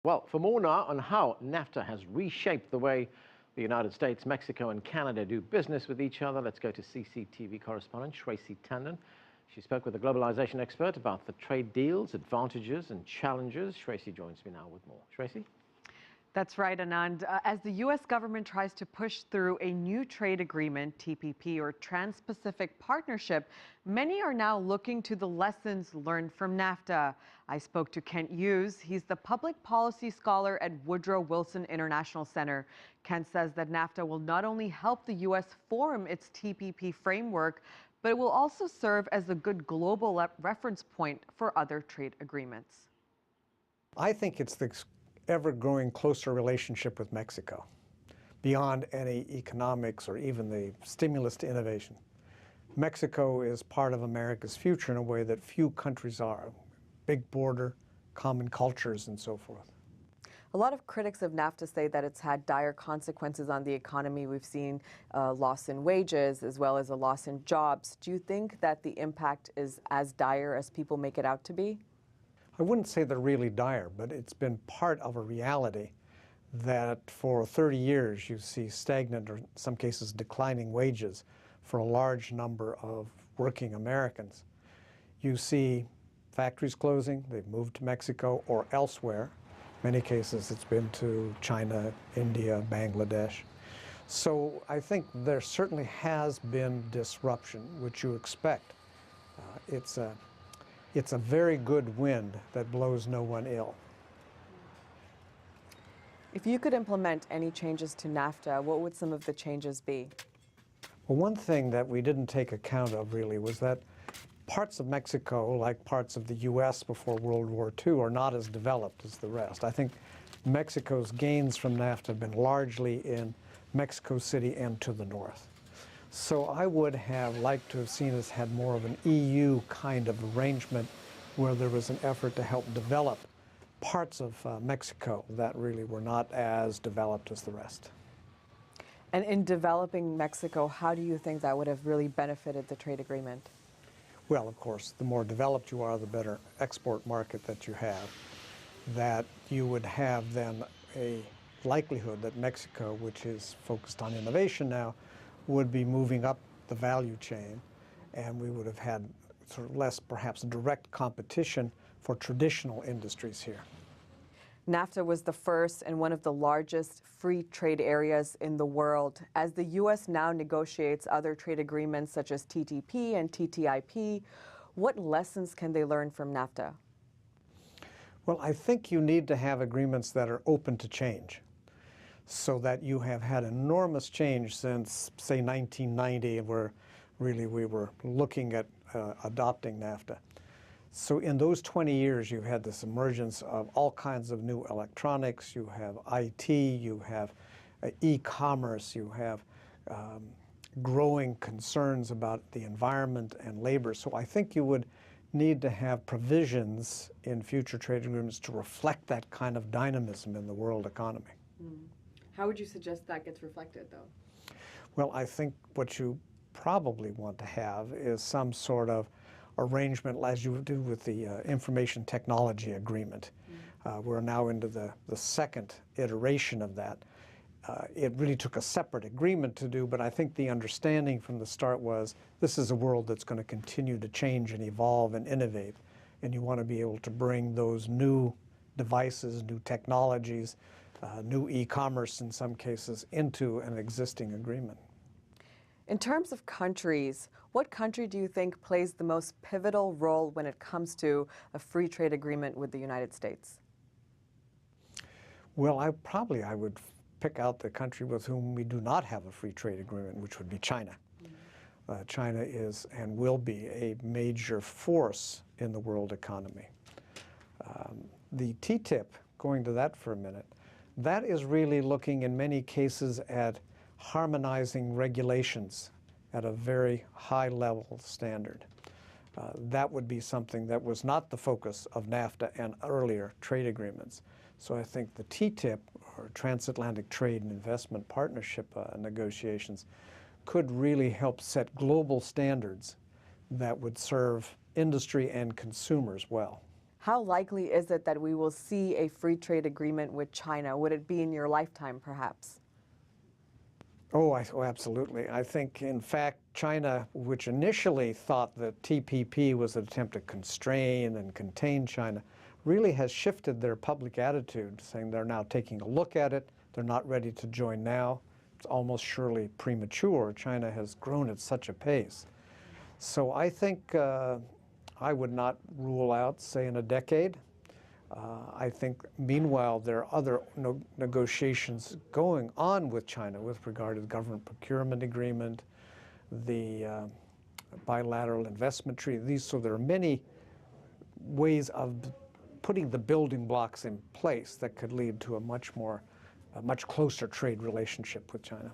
Well, for more now on how NAFTA has reshaped the way the United States, Mexico, and Canada do business with each other, let's go to CCTV correspondent Shraysi Tandon. She spoke with a globalization expert about the trade deals, advantages, and challenges. Shraysi joins me now with more. Shraysi? That's right, Anand. As the U.S. government tries to push through a new trade agreement, TPP, or Trans-Pacific Partnership, many are now looking to the lessons learned from NAFTA. I spoke to Kent Hughes. He's the public policy scholar at Woodrow Wilson International Center. Kent says that NAFTA will not only help the U.S. form its TPP framework, but it will also serve as a good global reference point for other trade agreements. I think it's the ever-growing closer relationship with Mexico, beyond any economics or even the stimulus to innovation. Mexico is part of America's future in a way that few countries are. Big border, common cultures, and so forth. A lot of critics of NAFTA say that it's had dire consequences on the economy. We've seen a loss in wages as well as a loss in jobs. Do you think that the impact is as dire as people make it out to be? I wouldn't say they're really dire, but it's been part of a reality that for 30 years you see stagnant or in some cases declining wages for a large number of working Americans. You see factories closing, they've moved to Mexico or elsewhere. In many cases it's been to China, India, Bangladesh. So I think there certainly has been disruption, which you expect. It's a very good wind that blows no one ill. If you could implement any changes to NAFTA, what would some of the changes be? Well, one thing that we didn't take account of really was that parts of Mexico, like parts of the U.S. before World War II, are not as developed as the rest. I think Mexico's gains from NAFTA have been largely in Mexico City and to the north. So I would have liked to have seen us had more of an EU kind of arrangement where there was an effort to help develop parts of Mexico that really were not as developed as the rest. And in developing Mexico, how do you think that would have really benefited the trade agreement? Well, of course, the more developed you are, the better export market that you have. That you would have then a likelihood that Mexico, which is focused on innovation now, would be moving up the value chain, and we would have had sort of less, perhaps, direct competition for traditional industries here. NAFTA was the first and one of the largest free trade areas in the world. As the U.S. now negotiates other trade agreements such as TTP and TTIP, what lessons can they learn from NAFTA? Well, I think you need to have agreements that are open to change, so that you have had enormous change since, say, 1990, where really we were looking at adopting NAFTA. So in those 20 years, you've had this emergence of all kinds of new electronics. You have IT, you have e-commerce, you have growing concerns about the environment and labor. So I think you would need to have provisions in future trade agreements to reflect that kind of dynamism in the world economy. How would you suggest that gets reflected, though? Well, I think what you probably want to have is some sort of arrangement, as you do with the Information Technology Agreement. We're now into the second iteration of that. It really took a separate agreement to do, but I think the understanding from the start was this is a world that's going to continue to change and evolve and innovate, and you want to be able to bring those new devices, new technologies, new e-commerce in some cases into an existing agreement. In terms of countries, what country do you think plays the most pivotal role when it comes to a free trade agreement with the United States? Well, I would pick out the country with whom we do not have a free trade agreement, which would be China. China is and will be a major force in the world economy. The TTIP, going to that for a minute, that is really looking in many cases at harmonizing regulations at a very high level standard. That would be something that was not the focus of NAFTA and earlier trade agreements. So I think the TTIP, or Transatlantic Trade and Investment Partnership negotiations, could really help set global standards that would serve industry and consumers well. How likely is it that we will see a free trade agreement with China? Would it be in your lifetime, perhaps? Oh, absolutely. I think, in fact, China, which initially thought that TPP was an attempt to constrain and contain China, really has shifted their public attitude, saying they're now taking a look at it. They're not ready to join now. It's almost surely premature. China has grown at such a pace. So I think I would not rule out, say, in a decade. I think, meanwhile, there are other negotiations going on with China with regard to the government procurement agreement, the bilateral investment treaty. So there are many ways of putting the building blocks in place that could lead to a much closer trade relationship with China.